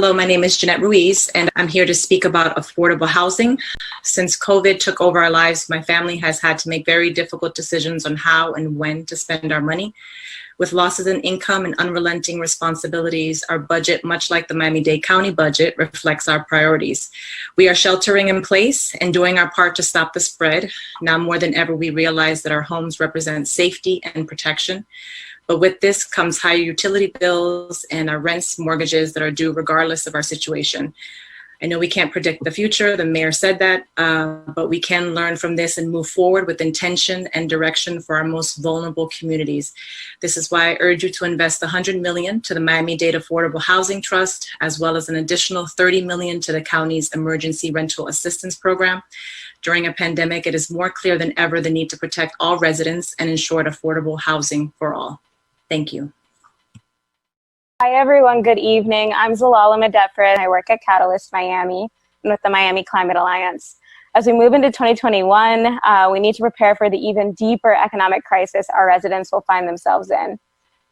Hello, my name is Jeanette Ruiz, and I'm here to speak about affordable housing. Since COVID took over our lives, my family has had to make very difficult decisions on how and when to spend our money. With losses in income and unrelenting responsibilities, our budget, much like the Miami-Dade County budget, reflects our priorities. We are sheltering in place and doing our part to stop the spread. Now more than ever, we realize that our homes represent safety and protection. But with this comes higher utility bills and our rents, mortgages that are due regardless of our situation. I know we can't predict the future, the mayor said that, but we can learn from this and move forward with intention and direction for our most vulnerable communities. This is why I urge you to invest $100 million to the Miami-Dade Affordable Housing Trust, as well as an additional $30 million to the county's Emergency Rental Assistance Program. During a pandemic, it is more clear than ever the need to protect all residents and ensure affordable housing for all. Thank you. Hi, everyone. Good evening. I'm Zalala Medefra, and I work at Catalyst Miami and with the Miami Climate Alliance. As we move into 2021, we need to prepare for the even deeper economic crisis our residents will find themselves in.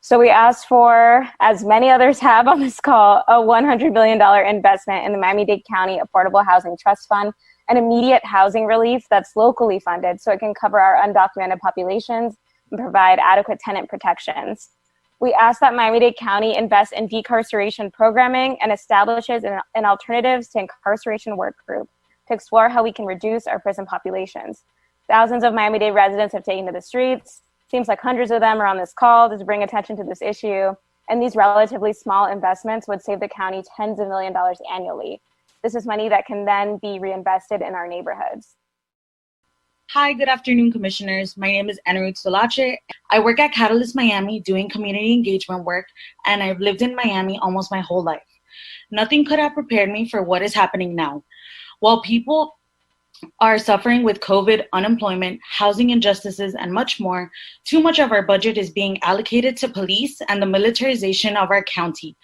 So we asked for, as many others have on this call, a $100 million investment in the Miami-Dade County Affordable Housing Trust Fund and immediate housing relief that's locally funded so it can cover our undocumented populations and provide adequate tenant protections. We ask that Miami-Dade County invest in decarceration programming and establishes an alternatives to incarceration work group to explore how we can reduce our prison populations. Thousands of Miami-Dade residents have taken to the streets. Seems like hundreds of them are on this call to bring attention to this issue. And these relatively small investments would save the county tens of millions of dollars annually. This is money that can then be reinvested in our neighborhoods. Hi, good afternoon, commissioners. My name is Enrique Solache. I work at Catalyst Miami doing community engagement work, and I've lived in Miami almost my whole life. Nothing could have prepared me for what is happening now. While people are suffering with COVID, unemployment, housing injustices, and much more, too much of our budget is being allocated to police and the militarization of our county.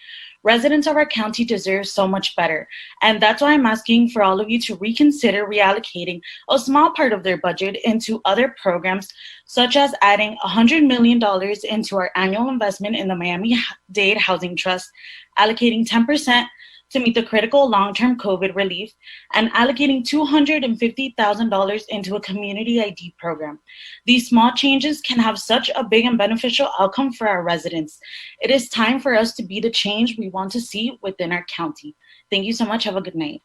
Residents of our county deserve so much better. And that's why I'm asking for all of you to reconsider reallocating a small part of their budget into other programs, such as adding $100 million into our annual investment in the Miami-Dade Housing Trust, allocating 10% to meet the critical long-term COVID relief, and allocating $250,000 into a community ID program. These small changes can have such a big and beneficial outcome for our residents. It is time for us to be the change we want to see within our county. Thank you so much. Have a good night.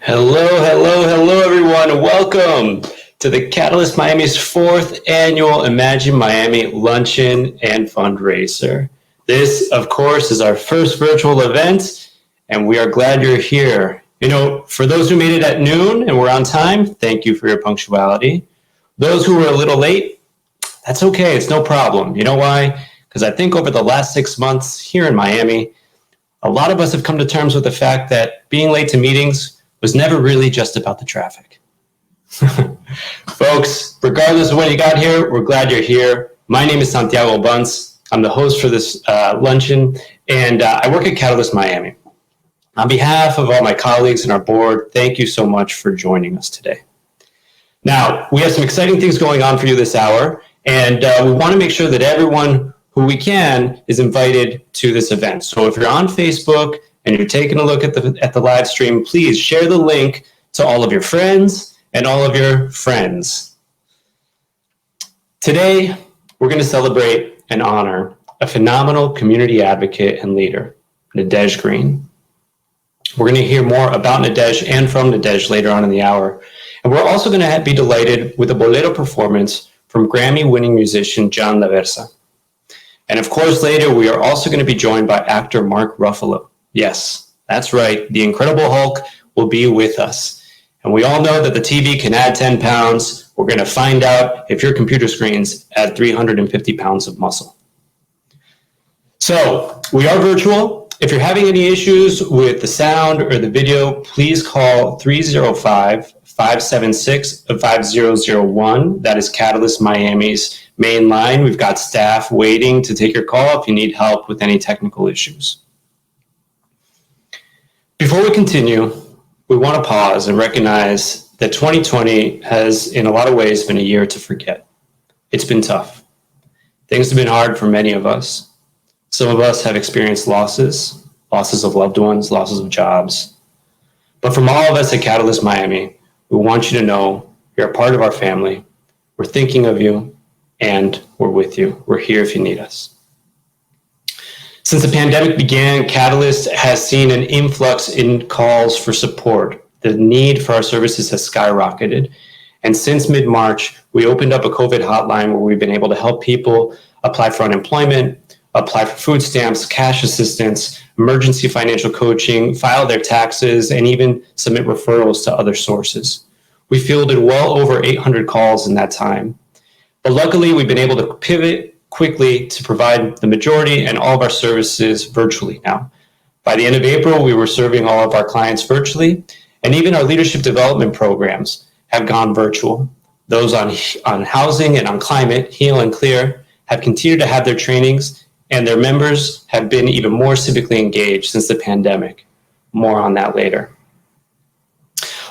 Hello, everyone. Welcome to the Catalyst Miami's 4th annual Imagine Miami Luncheon and Fundraiser. This, of course, is our first virtual event, and we are glad you're here. You know, for those who made it at noon and were on time, thank you for your punctuality. Those who were a little late, that's okay. It's no problem. You know why? Because I think over the last 6 months here in Miami, a lot of us have come to terms with the fact that being late to meetings was never really just about the traffic. Folks, regardless of when you got here, we're glad you're here. My name is Santiago Bunce. I'm the host for this luncheon, and I work at Catalyst Miami. On behalf of all my colleagues and our board, thank you so much for joining us today. Now, we have some exciting things going on for you this hour, and we want to make sure that everyone who we can is invited to this event. So if you're on Facebook, and you're taking a look at the live stream, please share the link to all of your friends and all of your friends. Today, we're going to celebrate and honor a phenomenal community advocate and leader, Nadege Green. We're going to hear more about Nadege and from Nadege later on in the hour. And we're also going to be delighted with a bolero performance from Grammy-winning musician John Daversa. And of course, later, we are also going to be joined by actor Mark Ruffalo. Yes, that's right. The Incredible Hulk will be with us. And we all know that the TV can add 10 pounds. We're going to find out if your computer screens add 350 pounds of muscle. So we are virtual, If you're having any issues with the sound or the video, please call 305-576-5001. That is Catalyst Miami's main line. We've got staff waiting to take your call if you need help with any technical issues. Before we continue, we want to pause and recognize that 2020 has, in a lot of ways, been a year to forget. It's been tough. Things have been hard for many of us. Some of us have experienced losses of loved ones, losses of jobs. But from all of us at Catalyst Miami, we want you to know you're a part of our family. We're thinking of you, and we're with you. We're here if you need us. Since the pandemic began, Catalyst has seen an influx in calls for support. The need for our services has skyrocketed. And since mid-March, we opened up a COVID hotline where we've been able to help people apply for unemployment, apply for food stamps, cash assistance, emergency financial coaching, file their taxes, and even submit referrals to other sources. We fielded well over 800 calls in that time. But luckily, we've been able to pivot quickly to provide the majority and all of our services virtually now. By the end of April, we were serving all of our clients virtually, and even our leadership development programs have gone virtual. Those on housing and on climate, Heal and Clear, have continued to have their trainings, and their members have been even more civically engaged since the pandemic. More on that later.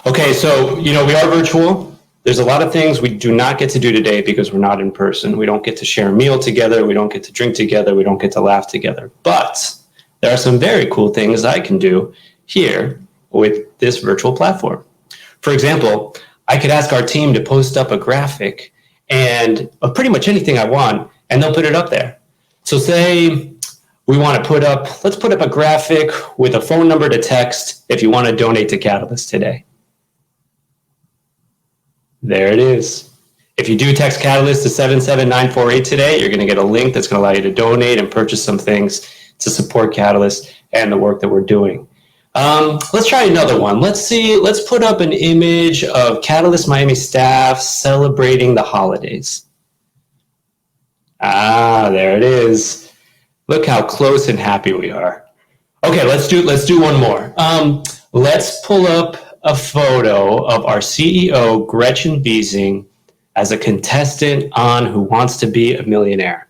Okay, so, we are virtual. There's a lot of things we do not get to do today because we're not in person. We don't get to share a meal together. We don't get to drink together. We don't get to laugh together. But there are some very cool things I can do here with this virtual platform. For example, I could ask our team to post up a graphic and of pretty much anything I want, and they'll put it up there. So say we want to let's put up a graphic with a phone number to text if you want to donate to Catalyst today. There it is. If you do text Catalyst to 77948 today, you're going to get a link that's going to allow you to donate and purchase some things to support Catalyst and the work that we're doing. Let's try another one. Let's put up an image of Catalyst Miami staff celebrating the holidays. There it is. Look how close and happy we are. Okay, let's do one more. Let's pull up a photo of our CEO, Gretchen Wiesing, as a contestant on Who Wants to Be a Millionaire.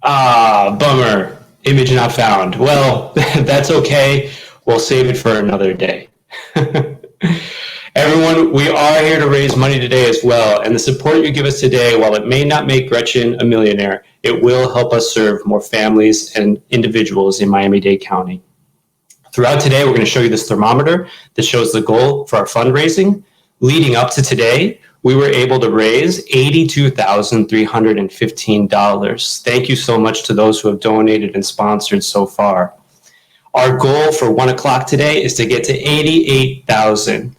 Bummer. Image not found. Well, that's okay. We'll save it for another day. Everyone, we are here to raise money today as well, and the support you give us today, while it may not make Gretchen a millionaire, it will help us serve more families and individuals in Miami-Dade County. Throughout today, we're going to show you this thermometer that shows the goal for our fundraising. Leading up to today, we were able to raise $82,315. Thank you so much to those who have donated and sponsored so far. Our goal for 1 o'clock today is to get to 88,000.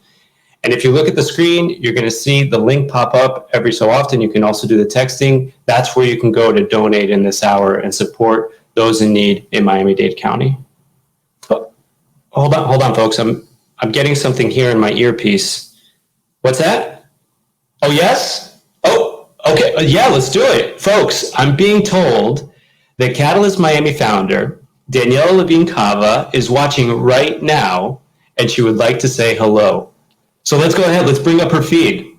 And if you look at the screen, you're going to see the link pop up every so often. You can also do the texting. That's where you can go to donate in this hour and support those in need in Miami-Dade County. Oh, hold on, folks. I'm getting something here in my earpiece. What's that? Oh, yes? Oh, okay. Yeah, let's do it. Folks, I'm being told that Catalyst Miami founder, Daniela Levine Cava, is watching right now, and she would like to say hello. So let's go ahead. Let's bring up her feed.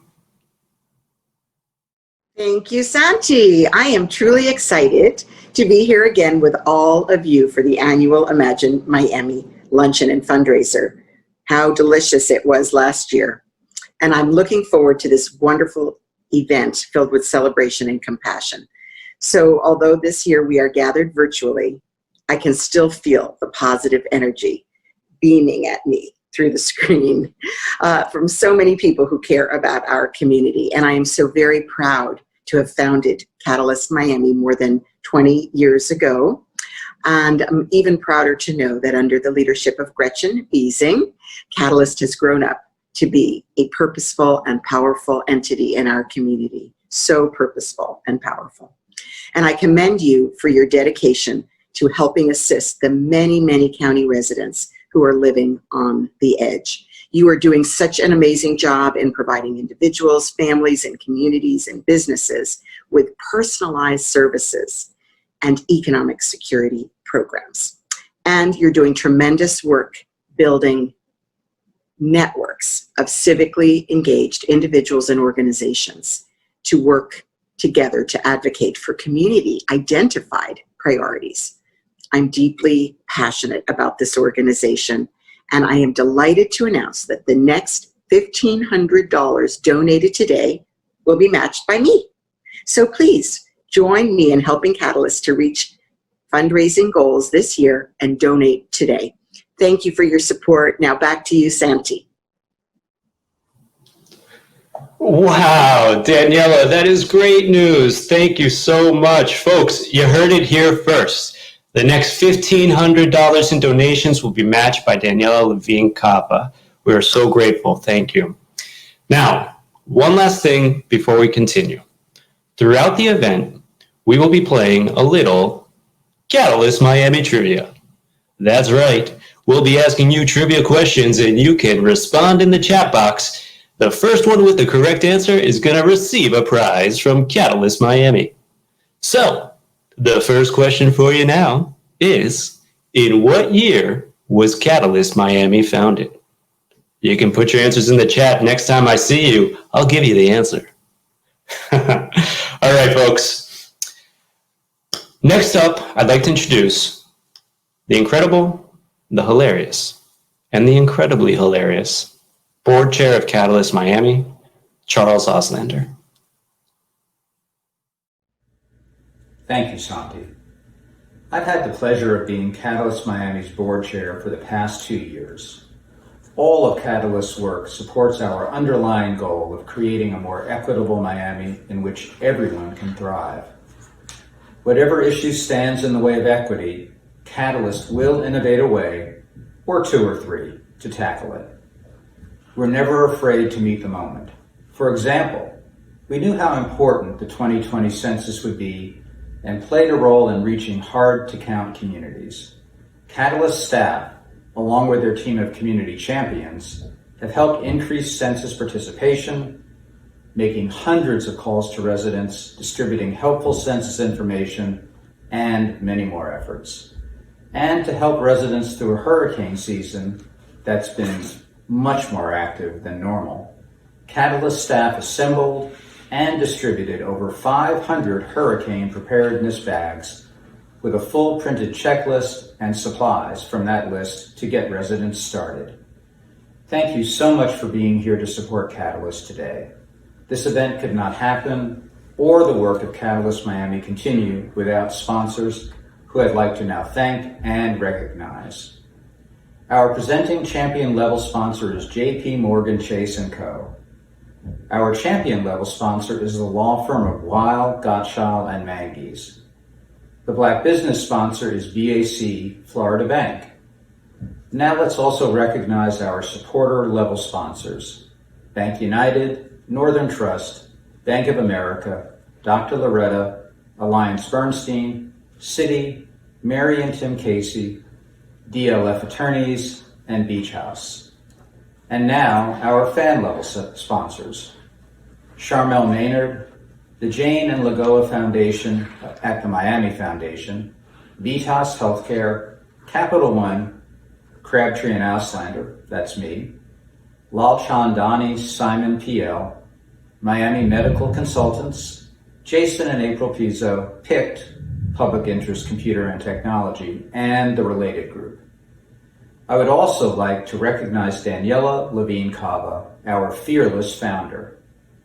Thank you, Santi. I am truly excited to be here again with all of you for the annual Imagine Miami Luncheon and Fundraiser. How delicious it was last year. And I'm looking forward to this wonderful event filled with celebration and compassion. So although this year we are gathered virtually, I can still feel the positive energy beaming at me through the screen from so many people who care about our community. And I am so very proud to have founded Catalyst Miami more than 20 years ago. And I'm even prouder to know that under the leadership of Gretchen Wiesing, Catalyst has grown up to be a purposeful and powerful entity in our community. So purposeful and powerful. And I commend you for your dedication to helping assist the many, many county residents who are living on the edge. You are doing such an amazing job in providing individuals, families, and communities and businesses with personalized services. and economic security programs. And you're doing tremendous work building networks of civically engaged individuals and organizations to work together to advocate for community identified priorities. I'm deeply passionate about this organization, and I am delighted to announce that the next $1,500 donated today will be matched by me. So please join me in helping Catalyst to reach fundraising goals this year and donate today. Thank you for your support. Now back to you, Santi. Wow, Daniela, that is great news. Thank you so much. Folks, you heard it here first. The next $1,500 in donations will be matched by Daniela Levine Cava. We are so grateful. Thank you. Now, one last thing before we continue. Throughout the event, we will be playing a little Catalyst Miami trivia. That's right. We'll be asking you trivia questions and you can respond in the chat box. The first one with the correct answer is going to receive a prize from Catalyst Miami. So, the first question for you now is, in what year was Catalyst Miami founded? You can put your answers in the chat. Next time I see you, I'll give you the answer. All right, folks. Next up, I'd like to introduce the incredible, the hilarious, and the incredibly hilarious Board Chair of Catalyst Miami, Charles Oslander. Thank you, Santi. I've had the pleasure of being Catalyst Miami's board chair for the past 2 years. All of Catalyst's work supports our underlying goal of creating a more equitable Miami in which everyone can thrive. Whatever issue stands in the way of equity, Catalyst will innovate a way, or 2 or 3, to tackle it. We're never afraid to meet the moment. For example, we knew how important the 2020 census would be and played a role in reaching hard-to-count communities. Catalyst staff, along with their team of community champions, have helped increase census participation, making hundreds of calls to residents, distributing helpful census information, and many more efforts. And to help residents through a hurricane season that's been much more active than normal, Catalyst staff assembled and distributed over 500 hurricane preparedness bags with a full printed checklist and supplies from that list to get residents started. Thank you so much for being here to support Catalyst today. This event could not happen or the work of Catalyst Miami continue without sponsors who I'd like to now thank and recognize. Our presenting champion level sponsor is JP Morgan Chase & Co. Our champion level sponsor is the law firm of Weil, Gottschall, and Manges. The Black business sponsor is BAC Florida Bank. Now let's also recognize our supporter level sponsors: Bank United, Northern Trust, Bank of America, Dr. Loretta, Alliance Bernstein, Citi, Mary and Tim Casey, DLF Attorneys, and Beach House. And now, our fan level sponsors: Charmel Maynard, the Jane and Lagoa Foundation at the Miami Foundation, Vitas Healthcare, Capital One, Crabtree and Auslander, that's me, Lal Chandani, Simon PL, Miami Medical Consultants, Jason and April Pizzo, PICT, Public Interest Computer and Technology, and the Related Group. I would also like to recognize Daniela Levine Cava, our fearless founder.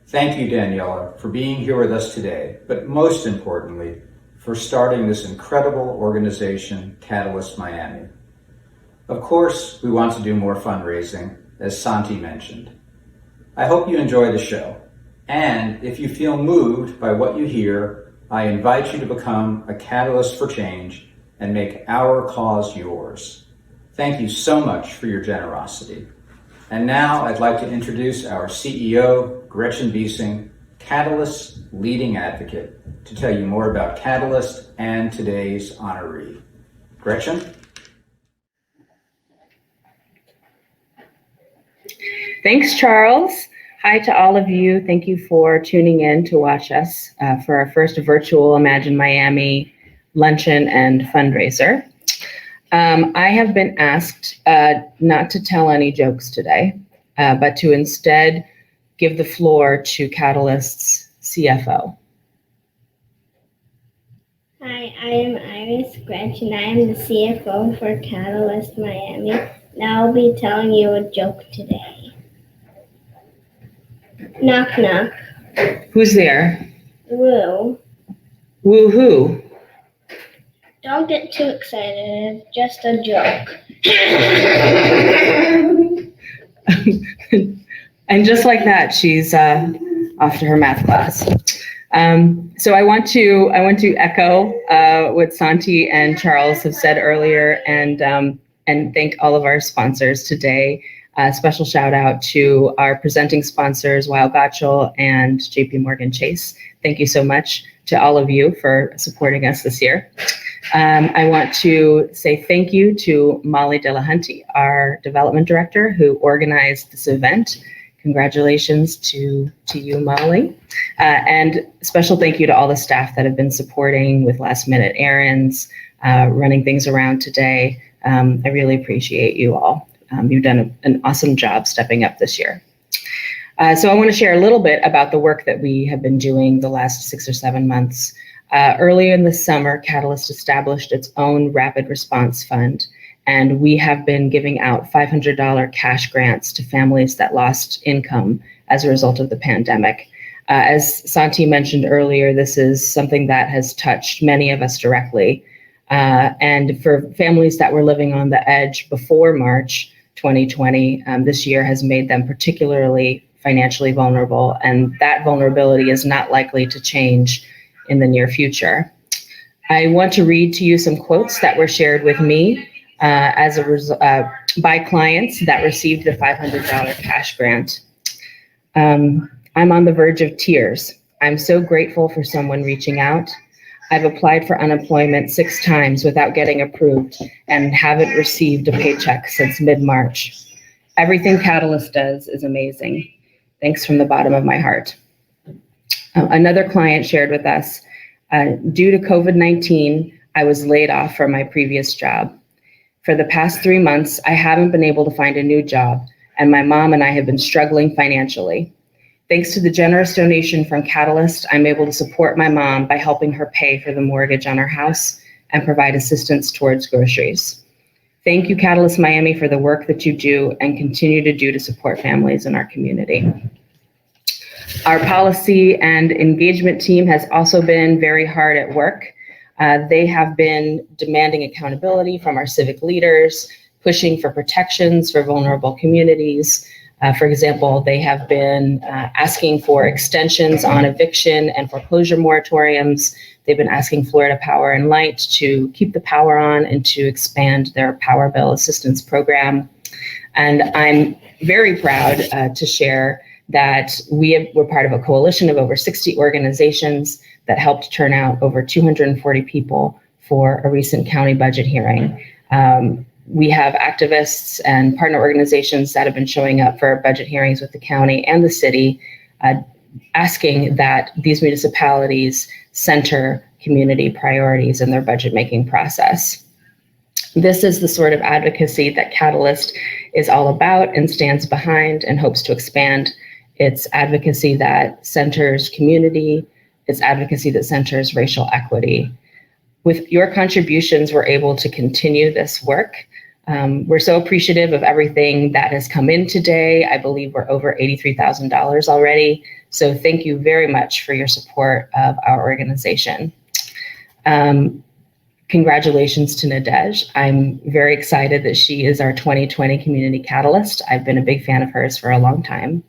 Thank you, Daniela, for being here with us today, but most importantly, for starting this incredible organization, Catalyst Miami. Of course, we want to do more fundraising, as Santi mentioned. I hope you enjoy the show, and if you feel moved by what you hear, I invite you to become a catalyst for change and make our cause yours. Thank you so much for your generosity. And now I'd like to introduce our CEO, Gretchen Biesing, Catalyst's leading advocate, to tell you more about Catalyst and today's honoree. Gretchen? Thanks, Charles. Hi to all of you. Thank you for tuning in to watch us for our first virtual Imagine Miami luncheon and fundraiser. I have been asked not to tell any jokes today, but to instead give the floor to Catalyst's CFO. Hi, I am Iris Gretch, and I am the CFO for Catalyst Miami. Now I'll be telling you a joke today. Knock, knock. Who's there? Woo. Woo-hoo. Don't get too excited. It's just a joke. And just like that, she's off to her math class. So I want to echo what Santi and Charles have said earlier, and thank all of our sponsors today. Special shout out to our presenting sponsors, Weil Gotschel and JP Morgan Chase. Thank you so much to all of you for supporting us this year. I want to say thank you to Molly Delahunty, our development director, who organized this event. Congratulations to you, Molly. And special thank you to all the staff that have been supporting with last minute errands, running things around today. I really appreciate you all. You've done an awesome job stepping up this year. So I want to share a little bit about the work that we have been doing the last 6 or 7 months. Earlier in the summer, Catalyst established its own rapid response fund, and we have been giving out $500 cash grants to families that lost income as a result of the pandemic. As Santi mentioned earlier, this is something that has touched many of us directly. And for families that were living on the edge before March 2020, this year has made them particularly financially vulnerable, and that vulnerability is not likely to change in the near future. I want to read to you some quotes that were shared with me by clients that received the $500 cash grant. I'm on the verge of tears. I'm so grateful for someone reaching out. I've applied for unemployment 6 times without getting approved and haven't received a paycheck since mid-March. Everything Catalyst does is amazing. Thanks from the bottom of my heart. Another client shared with us, due to COVID-19, I was laid off from my previous job. For the past 3 months, I haven't been able to find a new job, and my mom and I have been struggling financially. Thanks to the generous donation from Catalyst, I'm able to support my mom by helping her pay for the mortgage on her house and provide assistance towards groceries. Thank you, Catalyst Miami, for the work that you do and continue to do to support families in our community. Our policy and engagement team has also been very hard at work. They have been demanding accountability from our civic leaders, pushing for protections for vulnerable communities. For example, they have been asking for extensions on eviction and foreclosure moratoriums. They've been asking Florida Power and Light to keep the power on and to expand their power bill assistance program. And I'm very proud to share that we're part of a coalition of over 60 organizations that helped turn out over 240 people for a recent county budget hearing. We have activists and partner organizations that have been showing up for budget hearings with the county and the city, asking that these municipalities center community priorities in their budget making process. This is the sort of advocacy that Catalyst is all about and stands behind and hopes to expand. It's advocacy that centers community. It's advocacy that centers racial equity. With your contributions, we're able to continue this work. We're so appreciative of everything that has come in today. I believe we're over $83,000 already. So thank you very much for your support of our organization. Congratulations to Nadege. I'm very excited that she is our 2020 Community Catalyst. I've been a big fan of hers for a long time.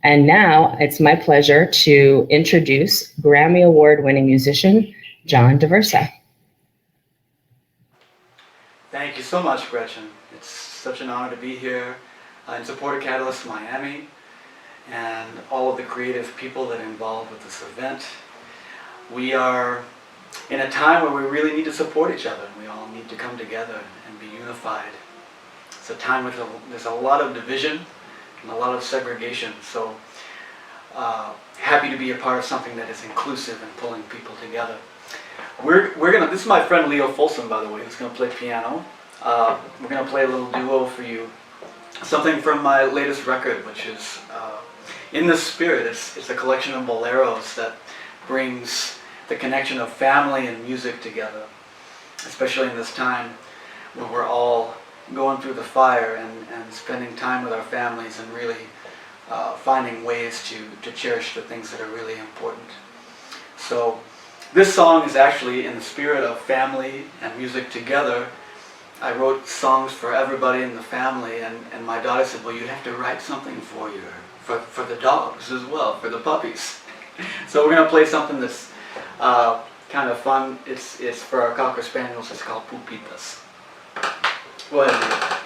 And now it's my pleasure to introduce Grammy Award winning musician, John Daversa. Thank you so much, Gretchen. It's such an honor to be here in support of Catalyst Miami and all of the creative people that are involved with this event. We are in a time where we really need to support each other, and we all need to come together and be unified. It's a time with there's a lot of division and a lot of segregation, so happy to be a part of something that is inclusive and pulling people together. This is my friend Leo Folsom, by the way, who's gonna play piano. We're gonna play a little duo for you. Something from my latest record, which is In the Spirit. It's a collection of boleros that brings the connection of family and music together, especially in this time when we're all going through the fire and spending time with our families and really finding ways to cherish the things that are really important. So this song is actually in the spirit of family and music together. I wrote songs for everybody in the family, and my daughter said, well, you have to write something for the dogs as well, for the puppies. So we're going to play something that's kind of fun. It's for our Cocker Spaniels. It's called Pupitas. Go ahead, Leo.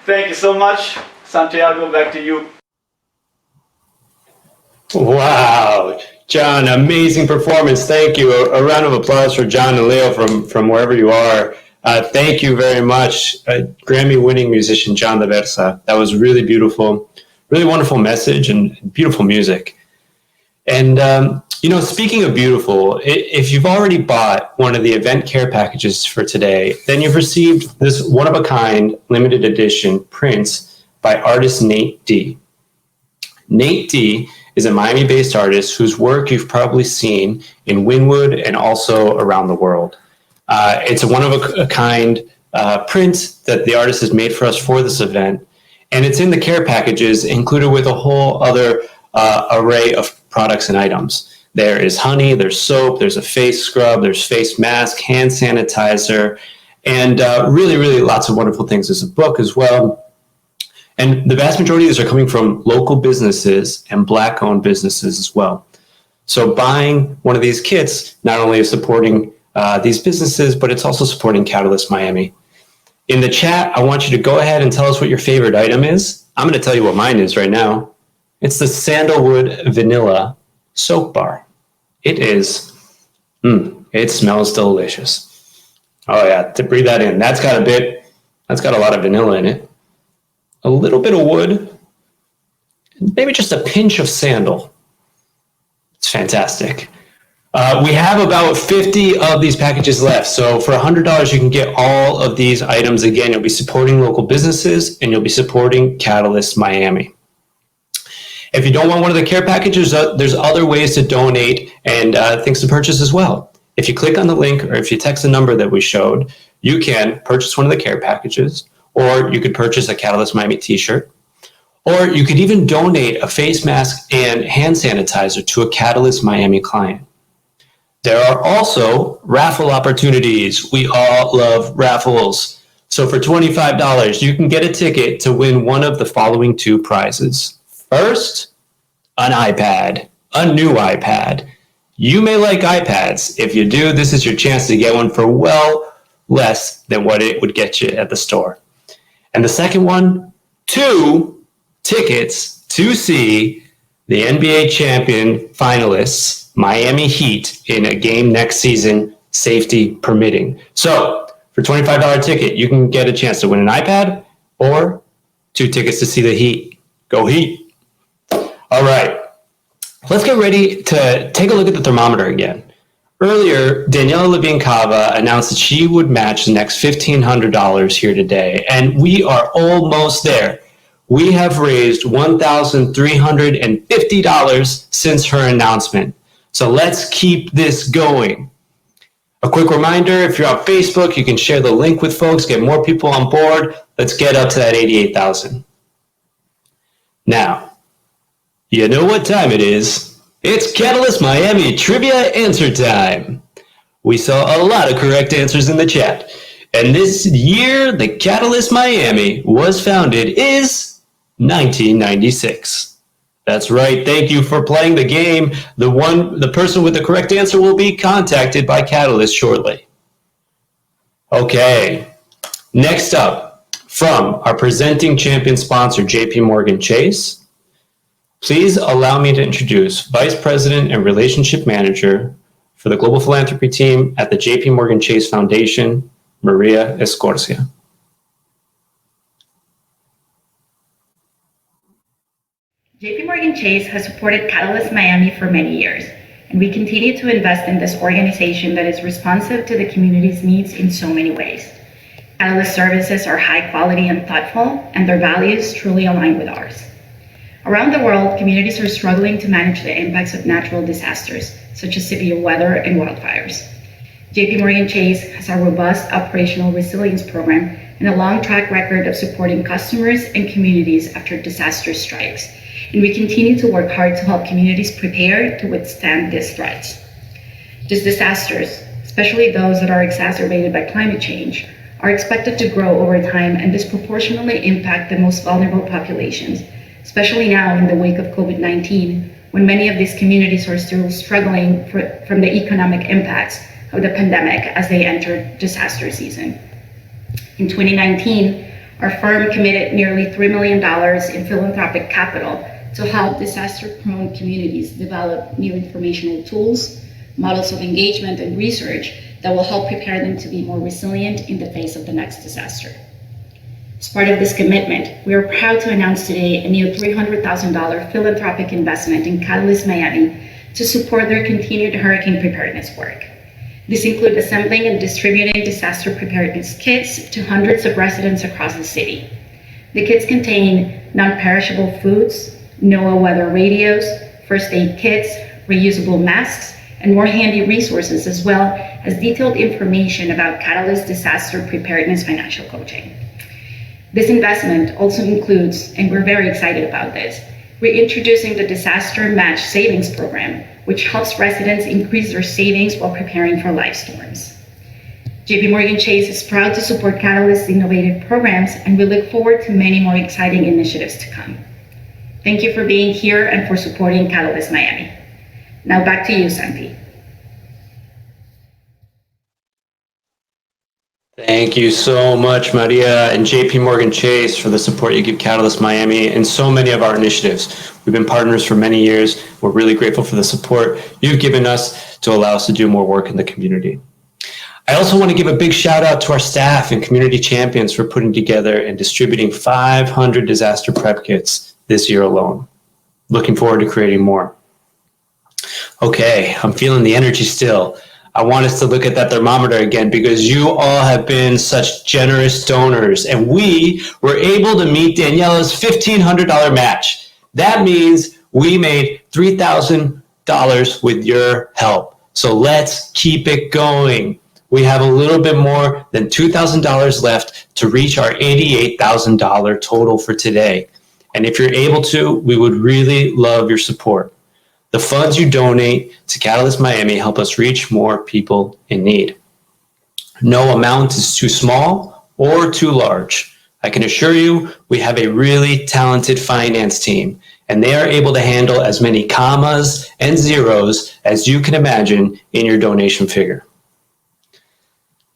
Thank you so much. Santiago, back to you. Wow, John, amazing performance. Thank you. A round of applause for John and Leo from wherever you are. Thank you very much, Grammy-winning musician John Daversa. That was really beautiful, really wonderful message and beautiful music. And, speaking of beautiful, if you've already bought one of the event care packages for today, then you've received this one-of-a-kind limited edition prints by artist Nate D. Nate D is a Miami-based artist whose work you've probably seen in Wynwood and also around the world. It's a one-of-a-kind print that the artist has made for us for this event. And it's in the care packages included with a whole other array of products and items. There is honey, there's soap, there's a face scrub, there's face mask, hand sanitizer, and really, really lots of wonderful things. There's a book as well. And the vast majority of these are coming from local businesses and Black-owned businesses as well. So buying one of these kits not only is supporting these businesses, but it's also supporting Catalyst Miami. In the chat, I want you to go ahead and tell us what your favorite item is. I'm going to tell you what mine is right now. It's the Sandalwood Vanilla Soap Bar. It is, it smells delicious. Oh yeah, to breathe that in. That's got a lot of vanilla in it. A little bit of wood, and maybe just a pinch of sandal. It's fantastic. We have about 50 of these packages left. So for $100, you can get all of these items. Again, you'll be supporting local businesses and you'll be supporting Catalyst Miami. If you don't want one of the care packages, there's other ways to donate and things to purchase as well. If you click on the link or if you text the number that we showed, you can purchase one of the care packages, or you could purchase a Catalyst Miami t-shirt, or you could even donate a face mask and hand sanitizer to a Catalyst Miami client. There are also raffle opportunities. We all love raffles. So for $25, you can get a ticket to win one of the following two prizes. First, an iPad, a new iPad. You may like iPads. If you do, this is your chance to get one for well less than what it would get you at the store. And the second one, 2 tickets to see the NBA champion finalists, Miami Heat, in a game next season, safety permitting. So for $25 ticket, you can get a chance to win an iPad or 2 tickets to see the Heat. Go Heat. All right, let's get ready to take a look at the thermometer again. Earlier, Daniela Levine Cava announced that she would match the next $1,500 here today, and we are almost there. We have raised $1,350 since her announcement. So let's keep this going. A quick reminder, if you're on Facebook, you can share the link with folks, get more people on board. Let's get up to that 88,000. Now, you know what time it is. It's Catalyst Miami Trivia Answer Time. We saw a lot of correct answers in the chat. And this year, the Catalyst Miami was founded is 1996. That's right. Thank you for playing the game. The person with the correct answer will be contacted by Catalyst shortly. Okay. Next up, from our presenting champion sponsor, JP Morgan Chase, please allow me to introduce Vice President and Relationship Manager for the Global Philanthropy Team at the JP Morgan Chase Foundation, Maria Escorcia. JP Morgan Chase has supported Catalyst Miami for many years, and we continue to invest in this organization that is responsive to the community's needs in so many ways. Catalyst services are high quality and thoughtful, and their values truly align with ours. Around the world, communities are struggling to manage the impacts of natural disasters, such as severe weather and wildfires. JP Morgan Chase has a robust operational resilience program and a long track record of supporting customers and communities after disaster strikes, and we continue to work hard to help communities prepare to withstand these threats. These disasters, especially those that are exacerbated by climate change, are expected to grow over time and disproportionately impact the most vulnerable populations, especially now in the wake of COVID-19, when many of these communities are still struggling from the economic impacts of the pandemic as they enter disaster season. In 2019, our firm committed nearly $3 million in philanthropic capital to help disaster-prone communities develop new informational tools, models of engagement, and research that will help prepare them to be more resilient in the face of the next disaster. As part of this commitment, we are proud to announce today a new $300,000 philanthropic investment in Catalyst Miami to support their continued hurricane preparedness work. This includes assembling and distributing disaster preparedness kits to hundreds of residents across the city. The kits contain non-perishable foods, NOAA weather radios, first aid kits, reusable masks, and more handy resources, as well as detailed information about Catalyst disaster preparedness financial coaching. This investment also includes, and we're very excited about this, reintroducing the Disaster Match Savings Program, which helps residents increase their savings while preparing for life storms. JPMorgan Chase is proud to support Catalyst's innovative programs, and we look forward to many more exciting initiatives to come. Thank you for being here and for supporting Catalyst Miami. Now back to you, Santi. Thank you so much, Maria and JPMorgan Chase, for the support you give Catalyst Miami and so many of our initiatives. We've been partners for many years. We're really grateful for the support you've given us to allow us to do more work in the community. I also want to give a big shout out to our staff and community champions for putting together and distributing 500 disaster prep kits this year alone. Looking forward to creating more. Okay, I'm feeling the energy still. I want us to look at that thermometer again because you all have been such generous donors, and we were able to meet Daniela's $1,500 match. That means we made $3,000 with your help. So let's keep it going. We have a little bit more than $2,000 left to reach our $88,000 total for today. And if you're able to, we would really love your support. The funds you donate to Catalyst Miami help us reach more people in need. No amount is too small or too large. I can assure you we have a really talented finance team, and they are able to handle as many commas and zeros as you can imagine in your donation figure.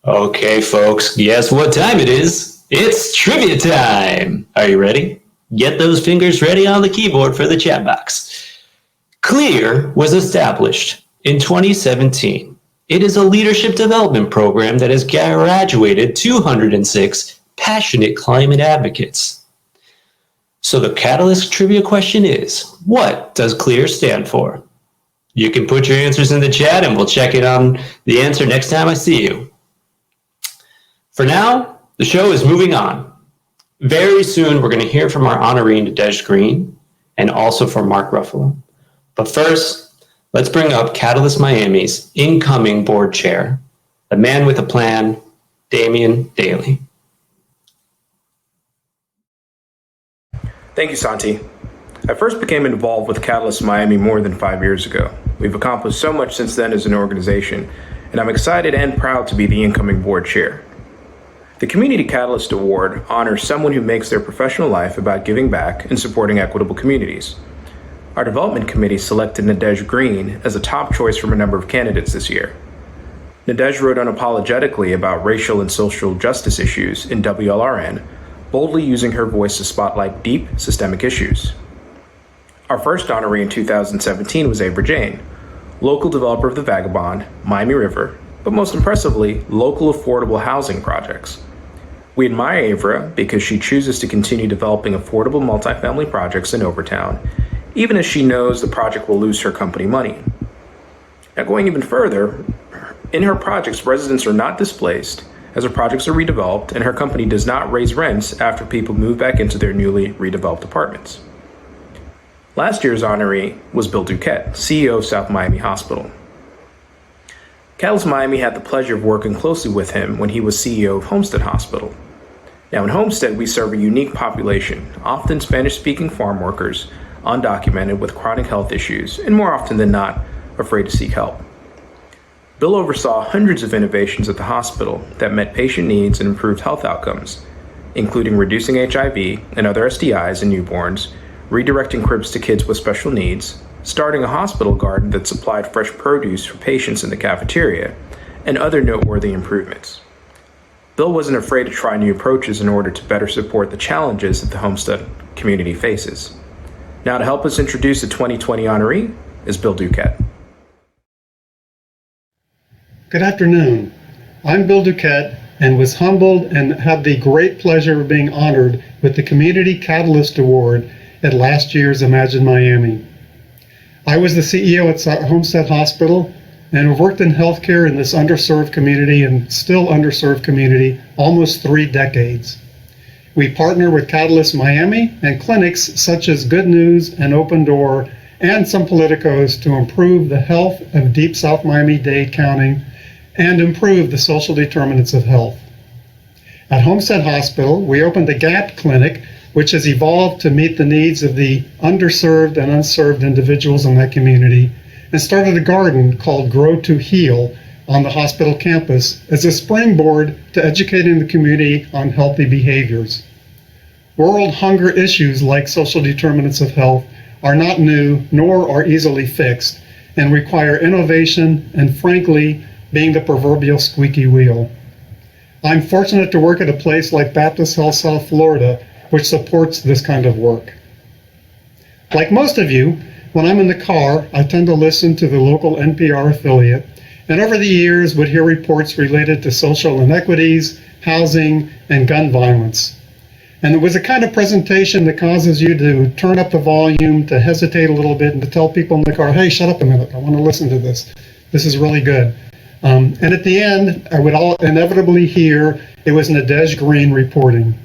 Okay, folks, guess what time it is? It's trivia time. Are you ready? Get those fingers ready on the keyboard for the chat box. CLEAR was established in 2017. It is a leadership development program that has graduated 206 passionate climate advocates. So the Catalyst trivia question is, what does CLEAR stand for? You can put your answers in the chat and we'll check it on the answer next time I see you. For now, the show is moving on. Very soon, we're going to hear from our honoree, Nadege Green, and also from Mark Ruffalo. But first, let's bring up Catalyst Miami's incoming board chair, the man with a plan, Damian Daly. Thank you, Santi. I first became involved with Catalyst Miami more than 5 years ago. We've accomplished so much since then as an organization, and I'm excited and proud to be the incoming board chair. The Community Catalyst Award honors someone who makes their professional life about giving back and supporting equitable communities. Our development committee selected Nadege Green as a top choice from a number of candidates this year. Nadege wrote unapologetically about racial and social justice issues in WLRN, boldly using her voice to spotlight deep, systemic issues. Our first honoree in 2017 was Abra Jane, local developer of the Vagabond, Miami River, but most impressively, local affordable housing projects. We admire Abra because she chooses to continue developing affordable multifamily projects in Overtown, even as she knows the project will lose her company money. Now, going even further, in her projects, residents are not displaced as her projects are redeveloped, and her company does not raise rents after people move back into their newly redeveloped apartments. Last year's honoree was Bill Duquette, CEO of South Miami Hospital. Catalyst Miami had the pleasure of working closely with him when he was CEO of Homestead Hospital. Now in Homestead, we serve a unique population, often Spanish-speaking farm workers, undocumented with chronic health issues, and more often than not, afraid to seek help. Bill oversaw hundreds of innovations at the hospital that met patient needs and improved health outcomes, including reducing HIV and other STIs in newborns, redirecting cribs to kids with special needs, starting a hospital garden that supplied fresh produce for patients in the cafeteria, and other noteworthy improvements. Bill wasn't afraid to try new approaches in order to better support the challenges that the Homestead community faces. Now to help us introduce the 2020 honoree is Bill Duquette. Good afternoon. I'm Bill Duquette and was humbled and had the great pleasure of being honored with the Community Catalyst Award at last year's Imagine Miami. I was the CEO at Homestead Hospital and have worked in healthcare in this underserved community and still underserved community almost 3 decades. We partner with Catalyst Miami and clinics such as Good News and Open Door and some politicos to improve the health of Deep South Miami-Dade County and improve the social determinants of health. At Homestead Hospital, we opened the GAP clinic, which has evolved to meet the needs of the underserved and unserved individuals in that community, and started a garden called Grow to Heal on the hospital campus as a springboard to educating the community on healthy behaviors. World hunger issues like social determinants of health are not new nor are easily fixed and require innovation and, frankly, being the proverbial squeaky wheel. I'm fortunate to work at a place like Baptist Health South Florida, which supports this kind of work. Like most of you, when I'm in the car, I tend to listen to the local NPR affiliate, and over the years would hear reports related to social inequities, housing, and gun violence. And it was a kind of presentation that causes you to turn up the volume, to hesitate a little bit, and to tell people in the car, hey, shut up a minute, I want to listen to this. This is really good. And at the end, I would inevitably hear it was Nadege Green reporting.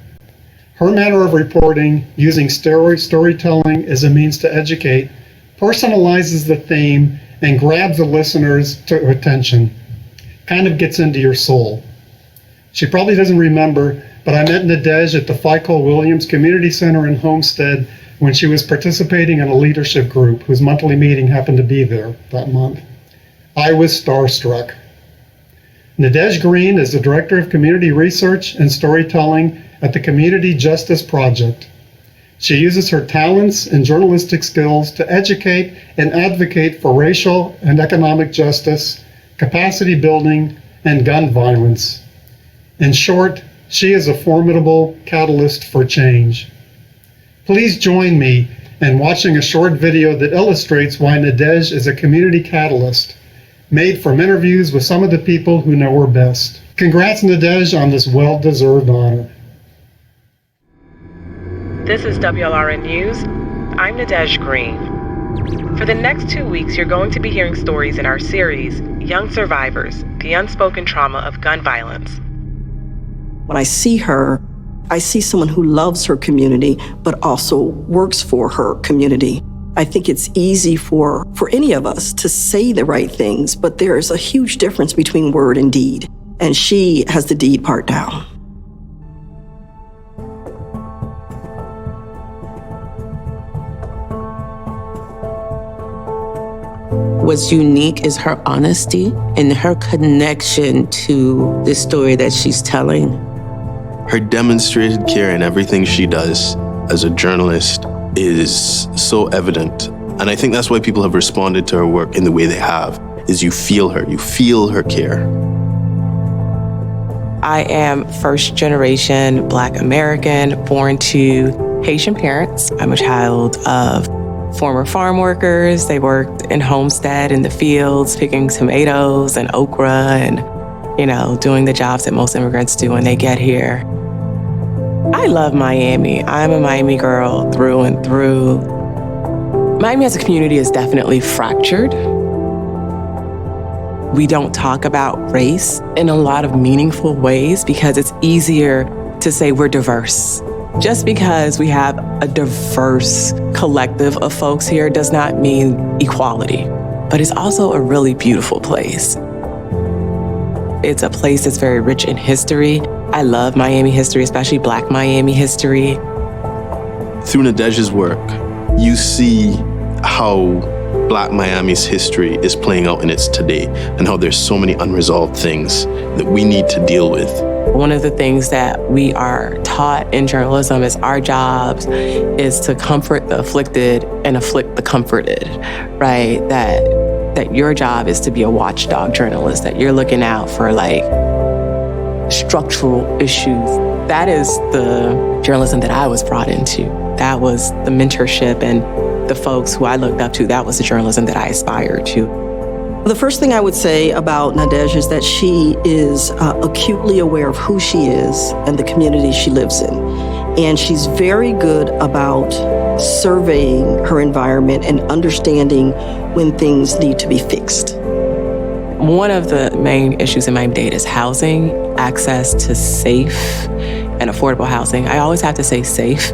Her manner of reporting, using storytelling as a means to educate, personalizes the theme and grabs the listener's attention. Kind of gets into your soul. She probably doesn't remember, but I met Nadege at the FICO Williams Community Center in Homestead when she was participating in a leadership group whose monthly meeting happened to be there that month. I was starstruck. Nadege Green is the Director of Community Research and Storytelling at the Community Justice Project. She uses her talents and journalistic skills to educate and advocate for racial and economic justice, capacity building, and gun violence. In short, she is a formidable catalyst for change. Please join me in watching a short video that illustrates why Nadege is a community catalyst, made from interviews with some of the people who know her best. Congrats, Nadege, on this well-deserved honor. This is WLRN News. I'm Nadege Green. For the next 2 weeks, you're going to be hearing stories in our series, Young Survivors, the Unspoken Trauma of Gun Violence. When I see her, I see someone who loves her community, but also works for her community. I think it's easy for any of us to say the right things, but there's a huge difference between word and deed, and she has the deed part down. What's unique is her honesty and her connection to the story that she's telling. Her demonstrated care in everything she does as a journalist is so evident. And I think that's why people have responded to her work in the way they have, is you feel her care. I am first generation Black American, born to Haitian parents. I'm a child of former farm workers. They worked in Homestead in the fields, picking tomatoes and okra and, doing the jobs that most immigrants do when they get here. I love Miami. I'm a Miami girl through and through. Miami as a community is definitely fractured. We don't talk about race in a lot of meaningful ways because it's easier to say we're diverse. Just because we have a diverse collective of folks here does not mean equality, but it's also a really beautiful place. It's a place that's very rich in history. I love Miami history, especially Black Miami history. Through Nadege's work, you see how Black Miami's history is playing out in its today and how there's so many unresolved things that we need to deal with. One of the things that we are taught in journalism is our jobs is to comfort the afflicted and afflict the comforted, right? That your job is to be a watchdog journalist, that you're looking out for structural issues. That is the journalism that I was brought into. That was the mentorship and the folks who I looked up to. That was the journalism that I aspired to. The first thing I would say about Nadege is that she is acutely aware of who she is and the community she lives in. And she's very good about surveying her environment and understanding when things need to be fixed. One of the main issues in Miami-Dade is housing, access to safe and affordable housing. I always have to say safe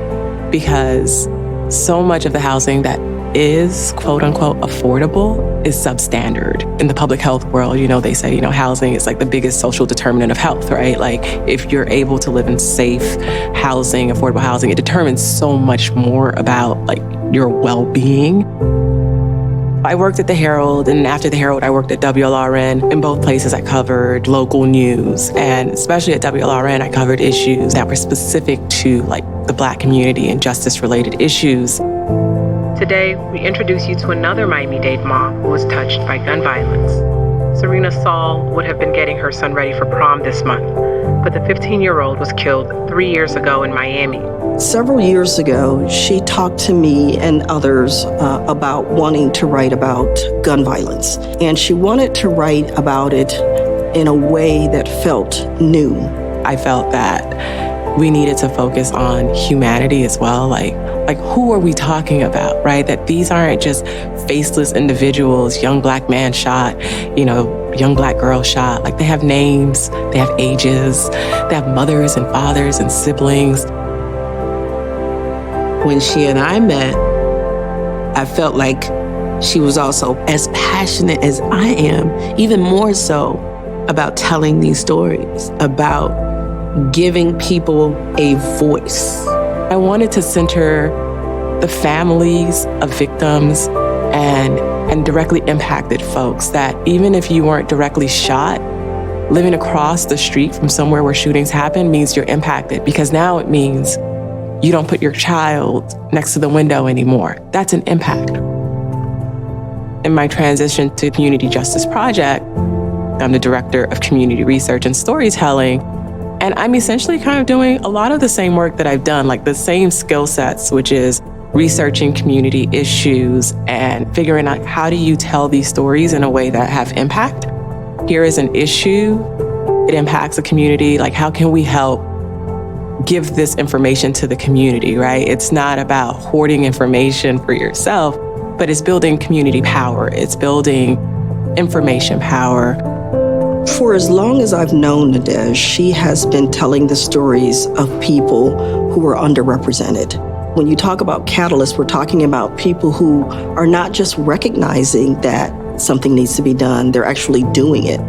because so much of the housing that is quote unquote affordable is substandard. In the public health world, they say, housing is like the biggest social determinant of health, right? Like if you're able to live in safe housing, affordable housing, it determines so much more about like your well-being. I worked at the Herald, and after the Herald, I worked at WLRN. In both places, I covered local news, and especially at WLRN, I covered issues that were specific to like the Black community and justice-related issues. Today, we introduce you to another Miami-Dade mom who was touched by gun violence. Serena Saul would have been getting her son ready for prom this month, but the 15-year-old was killed 3 years ago in Miami. Several years ago, she talked to me and others about wanting to write about gun violence. And she wanted to write about it in a way that felt new. I felt that we needed to focus on humanity as well. Like who are we talking about, right? That these aren't just faceless individuals, young Black man shot, young Black girl shot. Like they have names, they have ages, they have mothers and fathers and siblings. When she and I met, I felt like she was also as passionate as I am, even more so about telling these stories, about giving people a voice. I wanted to center the families of victims and directly impacted folks, that even if you weren't directly shot, living across the street from somewhere where shootings happen means you're impacted, because now it means you don't put your child next to the window anymore. That's an impact. In my transition to Community Justice Project, I'm the director of community research and storytelling, and I'm essentially kind of doing a lot of the same work that I've done, like the same skill sets, which is researching community issues and figuring out how do you tell these stories in a way that have impact. Here is an issue, it impacts a community, like how can we help give this information to the community, right? It's not about hoarding information for yourself, but it's building community power. It's building information power. For as long as I've known Nadege, she has been telling the stories of people who are underrepresented. When you talk about catalysts, we're talking about people who are not just recognizing that something needs to be done, they're actually doing it.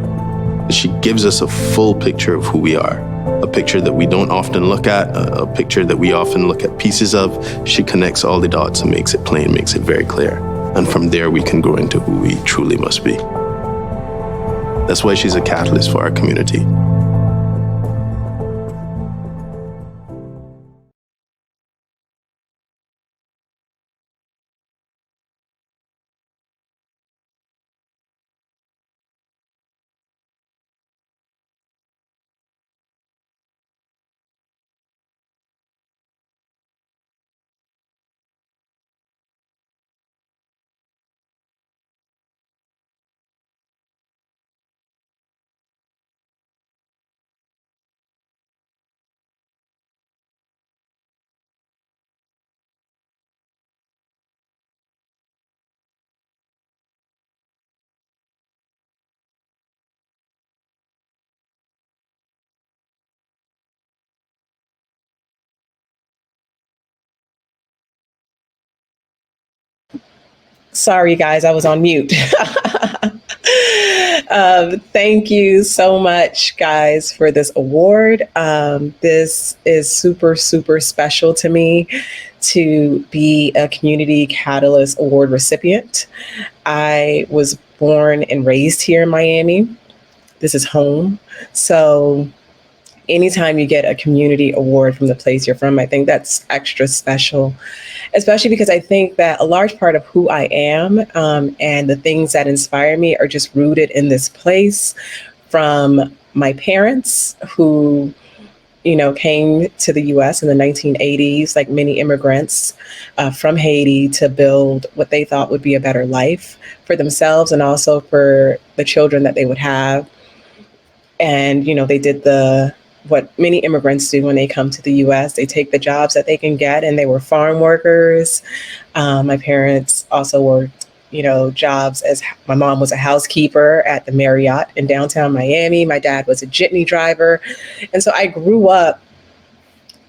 She gives us a full picture of who we are. A picture that we don't often look at, a picture that we often look at pieces of. She connects all the dots and makes it plain, makes it very clear. And from there, we can grow into who we truly must be. That's why she's a catalyst for our community. Sorry, guys, I was on mute. Thank you so much, guys, for this award. This is super, super special to me to be a Community Catalyst Award recipient. I was born and raised here in Miami. This is home. So anytime you get a community award from the place you're from, I think that's extra special, especially because I think that a large part of who I am and the things that inspire me are just rooted in this place, from my parents who, came to the US in the 1980s, like many immigrants from Haiti, to build what they thought would be a better life for themselves and also for the children that they would have. And, they did what many immigrants do when they come to the US. They take the jobs that they can get, and they were farm workers. My parents also worked, jobs as my mom was a housekeeper at the Marriott in downtown Miami. My dad was a jitney driver. And so I grew up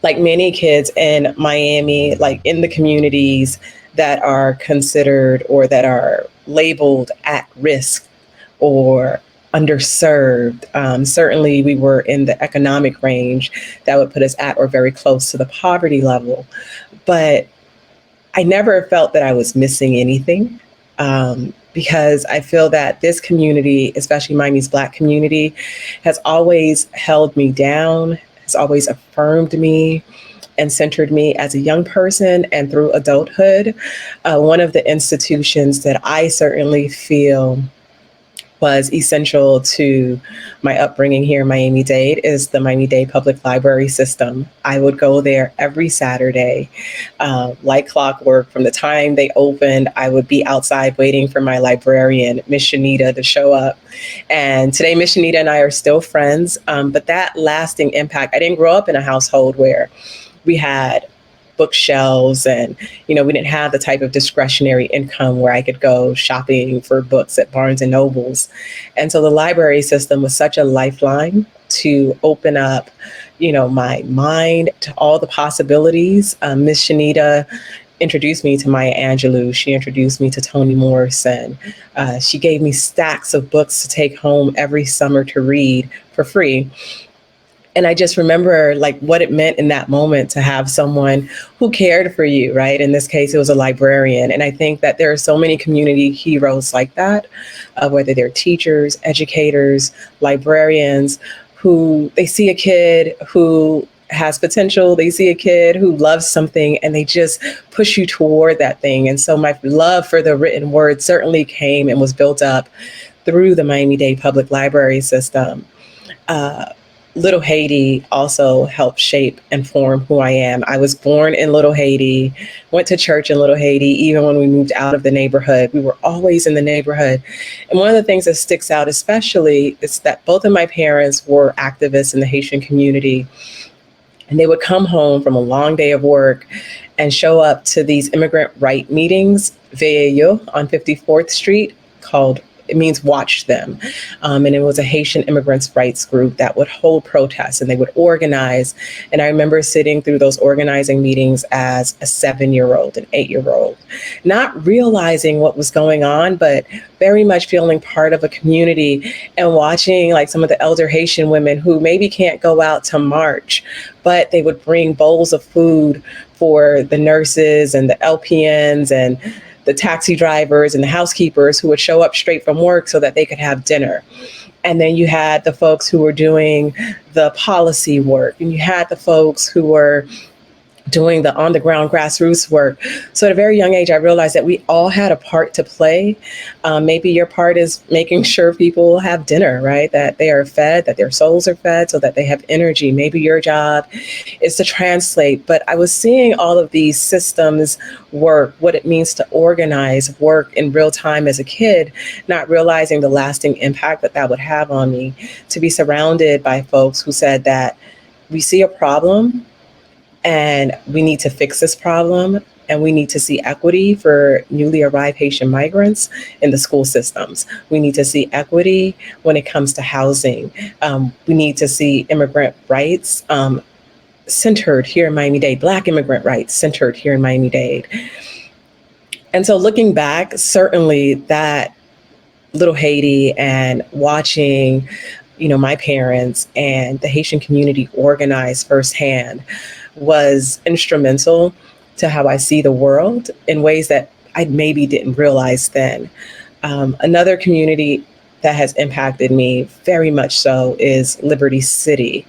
like many kids in Miami, like in the communities that are considered or that are labeled at risk or underserved. Certainly, we were in the economic range that would put us at or very close to the poverty level. But I never felt that I was missing anything, because I feel that this community, especially Miami's Black community, has always held me down, has always affirmed me and centered me as a young person and through adulthood. One of the institutions that I certainly feel was essential to my upbringing here in Miami-Dade is the Miami-Dade Public Library System. I would go there every Saturday, like clockwork. From the time they opened, I would be outside waiting for my librarian, Miss Shanita, to show up. And today, Miss Shanita and I are still friends, but that lasting impact, I didn't grow up in a household where we had bookshelves and, we didn't have the type of discretionary income where I could go shopping for books at Barnes and Nobles. And so the library system was such a lifeline to open up, my mind to all the possibilities. Miss Shanita introduced me to Maya Angelou. She introduced me to Toni Morrison. She gave me stacks of books to take home every summer to read for free. And I just remember what it meant in that moment to have someone who cared for you, right? In this case, it was a librarian. And I think that there are so many community heroes like that, whether they're teachers, educators, librarians, who they see a kid who has potential, they see a kid who loves something, and they just push you toward that thing. And so my love for the written word certainly came and was built up through the Miami-Dade Public Library System. Little Haiti also helped shape and form who I am. I was born in Little Haiti, went to church in Little Haiti. Even when we moved out of the neighborhood, we were always in the neighborhood. And one of the things that sticks out especially is that both of my parents were activists in the Haitian community. And they would come home from a long day of work and show up to these immigrant right meetings, VAO, on 54th Street, it means watch them. And it was a Haitian immigrants' rights group that would hold protests and they would organize. And I remember sitting through those organizing meetings as a 7-year-old, an 8-year-old, not realizing what was going on, but very much feeling part of a community and watching some of the elder Haitian women who maybe can't go out to march, but they would bring bowls of food for the nurses and the LPNs and the taxi drivers and the housekeepers who would show up straight from work so that they could have dinner. And then you had the folks who were doing the policy work, and you had the folks who were doing the on the ground grassroots work. So at a very young age, I realized that we all had a part to play. Maybe your part is making sure people have dinner, right? That they are fed, that their souls are fed so that they have energy. Maybe your job is to translate. But I was seeing all of these systems work, what it means to organize work in real time as a kid, not realizing the lasting impact that would have on me, to be surrounded by folks who said that we see a problem, and we need to fix this problem, and we need to see equity for newly arrived Haitian migrants in the school systems. We need to see equity when it comes to housing. We need to see immigrant rights centered here in Miami-Dade, Black immigrant rights centered here in Miami-Dade. And so looking back, certainly that Little Haiti and watching, my parents and the Haitian community organize firsthand was instrumental to how I see the world in ways that I maybe didn't realize then. Another community that has impacted me very much so is Liberty City.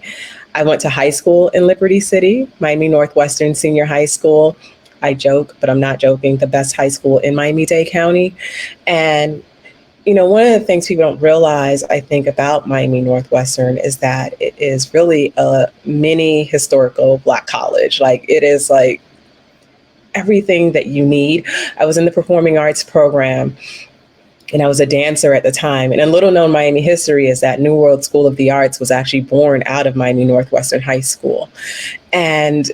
I went to high school in Liberty City, Miami Northwestern Senior High School. I joke, but I'm not joking, the best high school in Miami-Dade County. And one of the things people don't realize, I think, about Miami Northwestern is that it is really a mini historical Black college. It is everything that you need. I was in the performing arts program, and I was a dancer at the time. And a little known Miami history is that New World School of the Arts was actually born out of Miami Northwestern High School. And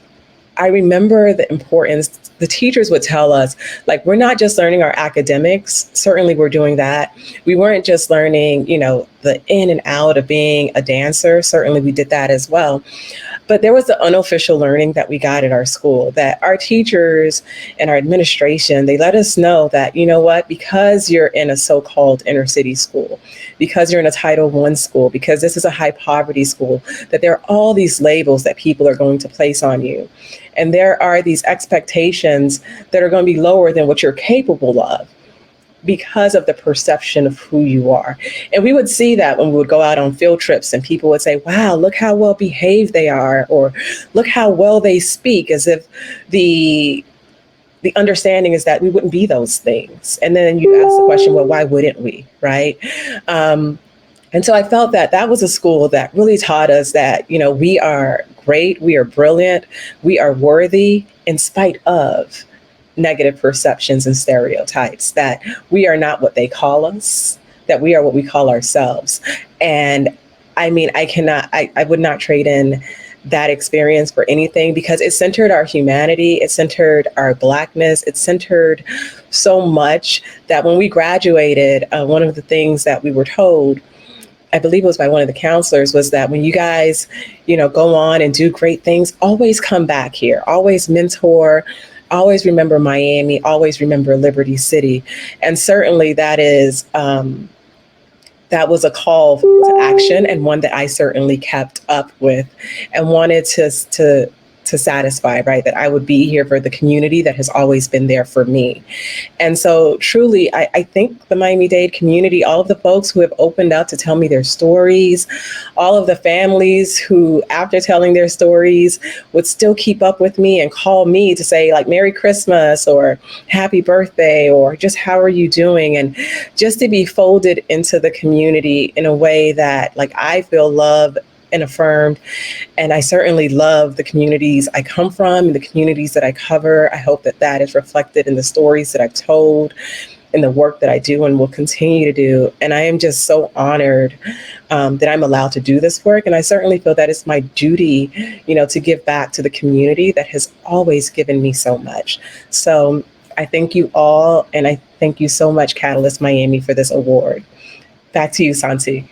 I remember the importance, the teachers would tell us, we're not just learning our academics. Certainly we're doing that. We weren't just learning, the in and out of being a dancer. Certainly we did that as well. But there was the unofficial learning that we got at our school, that our teachers and our administration, they let us know that, you know what, because you're in a so-called inner city school, because you're in a Title I school, because this is a high poverty school, that there are all these labels that people are going to place on you. And there are these expectations that are going to be lower than what you're capable of because of the perception of who you are. And we would see that when we would go out on field trips and people would say, wow, look how well behaved they are, or look how well they speak, as if the understanding is that we wouldn't be those things. And then you ask the question, well, why wouldn't we, right? And so I felt that that was a school that really taught us that, you know, we are great, we are brilliant, we are worthy in spite of negative perceptions and stereotypes, that we are not what they call us, that we are what we call ourselves. And I mean, I would not trade in that experience for anything, because it centered our humanity, it centered our Blackness, it centered so much that when we graduated, one of the things that we were told, I believe it was by one of the counselors, was that when you guys, you know, go on and do great things, always come back here, always mentor, always remember Miami, always remember Liberty City. And certainly that is, that was a call to action, and one that I certainly kept up with and wanted to satisfy, right? That I would be here for the community that has always been there for me. And so truly, I think the Miami-Dade community, all of the folks who have opened up to tell me their stories, all of the families who, after telling their stories, would still keep up with me and call me to say, like, Merry Christmas or Happy Birthday, or just how are you doing? And just to be folded into the community in a way that, like, I feel loved and affirmed. And I certainly love the communities I come from and the communities that I cover. I hope that that is reflected in the stories that I've told, in the work that I do and will continue to do. And I am just so honored that I'm allowed to do this work. And I certainly feel that it's my duty, you know, to give back to the community that has always given me so much. So I thank you all. And I thank you so much, Catalyst Miami, for this award. Back to you, Santi.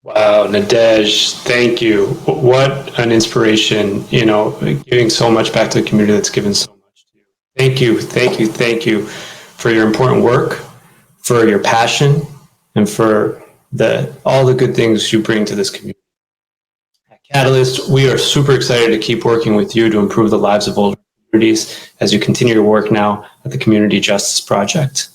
Wow, Nadege, thank you. What an inspiration, you know, giving so much back to the community that's given so much to you. Thank you, thank you, thank you for your important work, for your passion, and for all the good things you bring to this community. At Catalyst, we are super excited to keep working with you to improve the lives of older communities as you continue your work now at the Community Justice Project.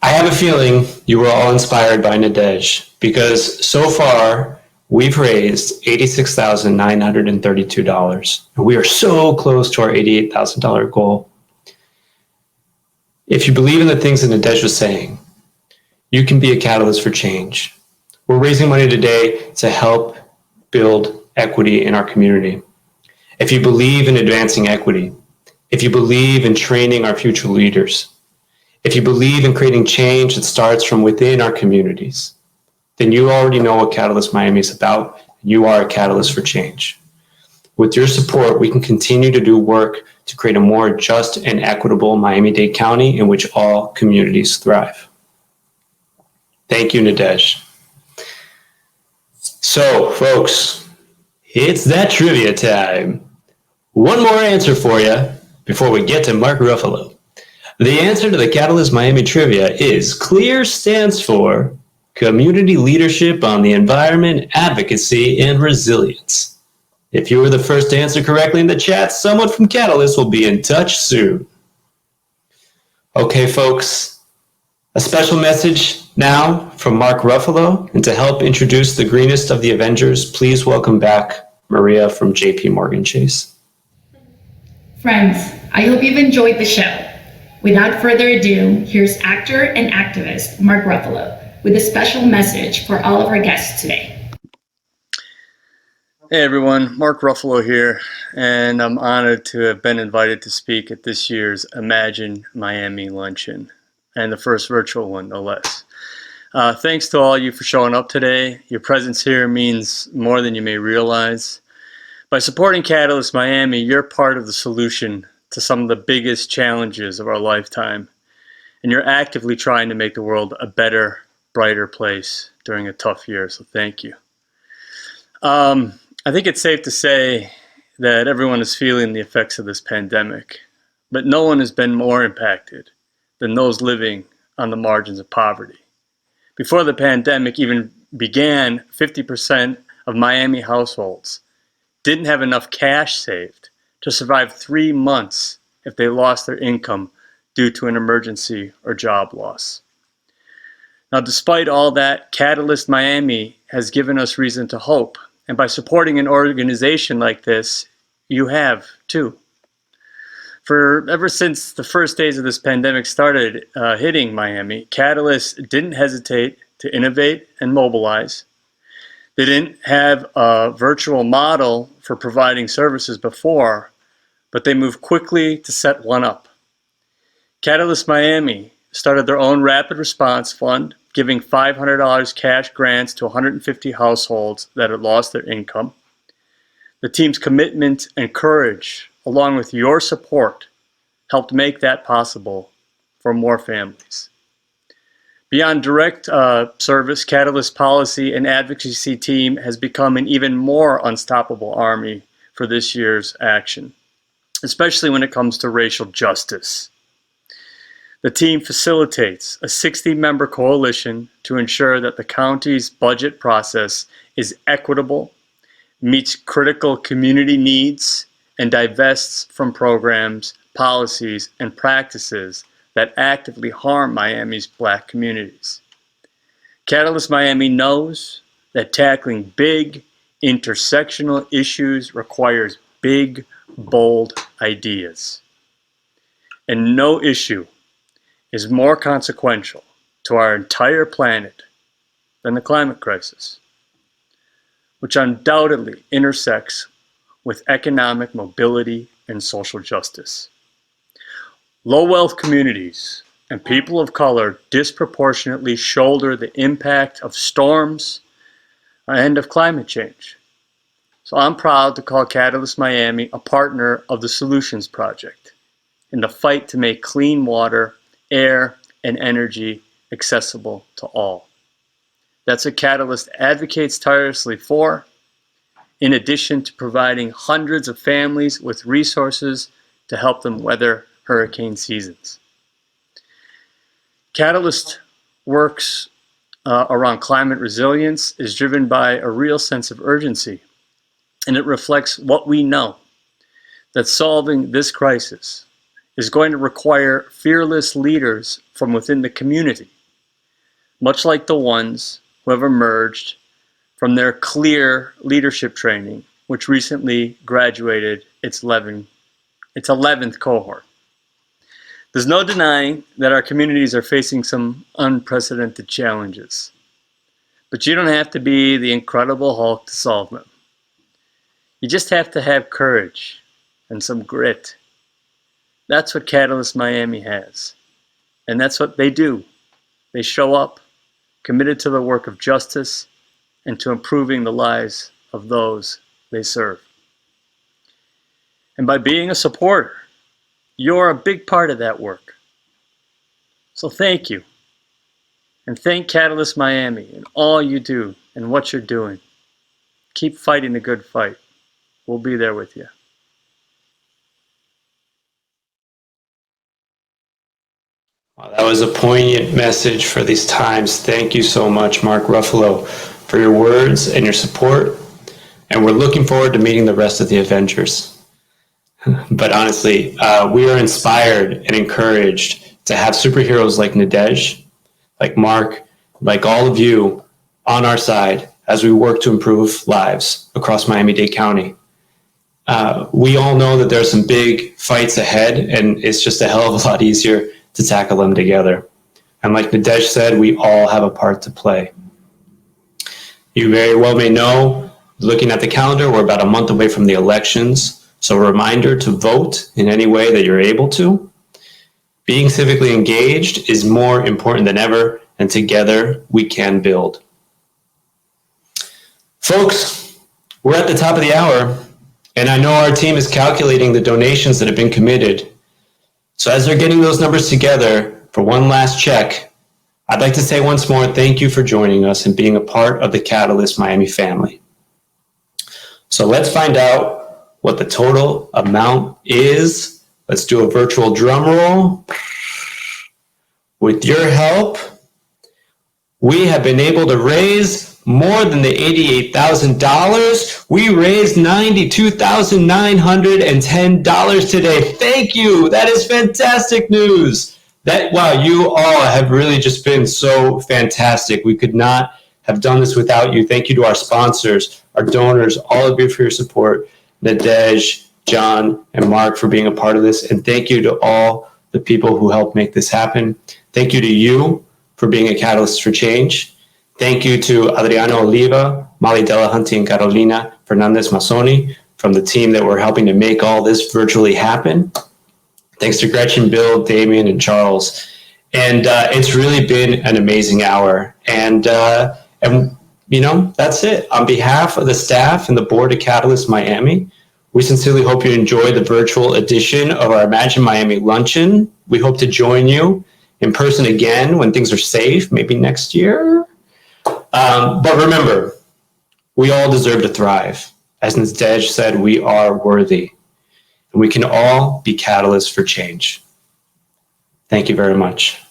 I have a feeling you were all inspired by Nadege, because so far we've raised $86,932, and we are so close to our $88,000 goal. If you believe in the things that Nadege was saying, you can be a catalyst for change. We're raising money today to help build equity in our community. If you believe in advancing equity, if you believe in training our future leaders, if you believe in creating change that starts from within our communities, then you already know what Catalyst Miami is about. You are a catalyst for change. With your support, we can continue to do work to create a more just and equitable Miami-Dade County in which all communities thrive. Thank you, Nadege. So, folks, it's that trivia time. One more answer for you before we get to Mark Ruffalo. The answer to the Catalyst Miami trivia is CLEAR stands for Community Leadership on the Environment, Advocacy, and Resilience. If you were the first to answer correctly in the chat, someone from Catalyst will be in touch soon. Okay, folks, a special message now from Mark Ruffalo, and to help introduce the greenest of the Avengers, please welcome back Maria from JP Morgan Chase. Friends, I hope you've enjoyed the show. Without further ado, here's actor and activist Mark Ruffalo with a special message for all of our guests today. Hey everyone, Mark Ruffalo here, and I'm honored to have been invited to speak at this year's Imagine Miami Luncheon, and the first virtual one, no less. Thanks to all of you for showing up today. Your presence here means more than you may realize. By supporting Catalyst Miami, you're part of the solution to some of the biggest challenges of our lifetime, and you're actively trying to make the world a better, brighter place to during a tough year, so thank you. I think it's safe to say that everyone is feeling the effects of this pandemic, but no one has been more impacted than those living on the margins of poverty. Before the pandemic even began, 50% of Miami households didn't have enough cash saved to survive 3 months if they lost their income due to an emergency or job loss. Now, despite all that, Catalyst Miami has given us reason to hope. And by supporting an organization like this, you have too. For ever since the first days of this pandemic started hitting Miami, Catalyst didn't hesitate to innovate and mobilize. They didn't have a virtual model for providing services before, but they moved quickly to set one up. Catalyst Miami started their own rapid response fund, giving $500 cash grants to 150 households that had lost their income. The team's commitment and courage, along with your support, helped make that possible for more families. Beyond direct service, Catalyst policy and advocacy team has become an even more unstoppable army for this year's action, especially when it comes to racial justice. The team facilitates a 60-member coalition to ensure that the county's budget process is equitable, meets critical community needs, and divests from programs, policies, and practices that actively harm Miami's Black communities. Catalyst Miami knows that tackling big, intersectional issues requires big, bold ideas. And no issue is more consequential to our entire planet than the climate crisis, which undoubtedly intersects with economic mobility and social justice. Low-wealth communities and people of color disproportionately shoulder the impact of storms and of climate change. So I'm proud to call Catalyst Miami a partner of the Solutions Project in the fight to make clean water, air, and energy accessible to all. That's what Catalyst advocates tirelessly for, in addition to providing hundreds of families with resources to help them weather hurricane seasons. Catalyst works around climate resilience is driven by a real sense of urgency, and it reflects what we know, that solving this crisis is going to require fearless leaders from within the community, much like the ones who have emerged from their clear leadership training, which recently graduated its 11th cohort. There's no denying that our communities are facing some unprecedented challenges, but you don't have to be the Incredible Hulk to solve them. You just have to have courage and some grit. That's what Catalyst Miami has, and that's what they do. They show up, committed to the work of justice and to improving the lives of those they serve. And by being a supporter, you're a big part of that work. So thank you. And thank Catalyst Miami and all you do and what you're doing. Keep fighting the good fight. We'll be there with you. That was a poignant message for these times. Thank you so much, Mark Ruffalo, for your words and your support. And we're looking forward to meeting the rest of the Avengers. But honestly, we are inspired and encouraged to have superheroes like Nadege, like Mark, like all of you on our side as we work to improve lives across Miami-Dade County. We all know that there are some big fights ahead, and it's just a hell of a lot easier to tackle them together. And like Nadege said, we all have a part to play. You very well may know, looking at the calendar, we're about a month away from the elections. So a reminder to vote in any way that you're able to. Being civically engaged is more important than ever, and together we can build. Folks, we're at the top of the hour, and I know our team is calculating the donations that have been committed. So as they're getting those numbers together for one last check, I'd like to say once more, thank you for joining us and being a part of the Catalyst Miami family. So let's find out what the total amount is. Let's do a virtual drum roll. With your help, we have been able to raise more than the $88,000. We raised $92,910 today. Thank you. That is fantastic news. Wow, you all have really just been so fantastic. We could not have done this without you. Thank you to our sponsors, our donors, all of you for your support. Nadege, John, and Mark for being a part of this. And thank you to all the people who helped make this happen. Thank you to you for being a catalyst for change. Thank you to Adriano Oliva, Molly Delahunty, and Carolina Fernandez Mazzoni from the team that were helping to make all this virtually happen. Thanks to Gretchen, Bill, Damien, and Charles. And it's really been an amazing hour. And you know, that's it. On behalf of the staff and the board of Catalyst Miami, we sincerely hope you enjoy the virtual edition of our Imagine Miami Luncheon. We hope to join you in person again when things are safe, maybe next year. But remember, we all deserve to thrive. As Nadege said, we are worthy. And we can all be catalysts for change. Thank you very much.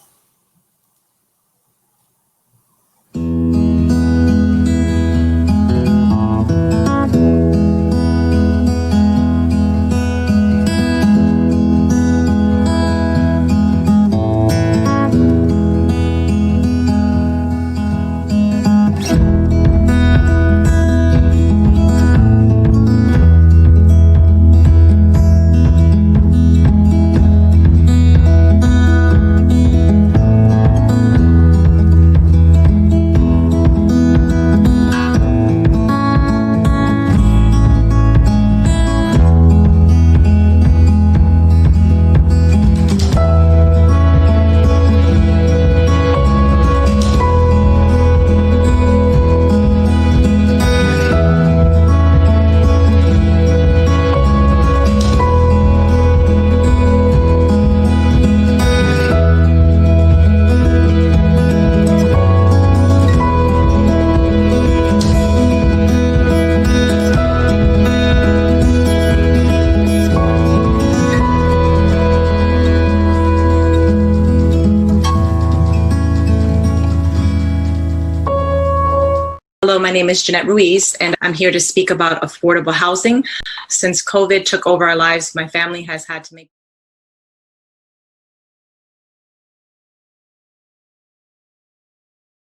Hello, my name is Jeanette Ruiz, and I'm here to speak about affordable housing. Since COVID took over our lives, my family has had to make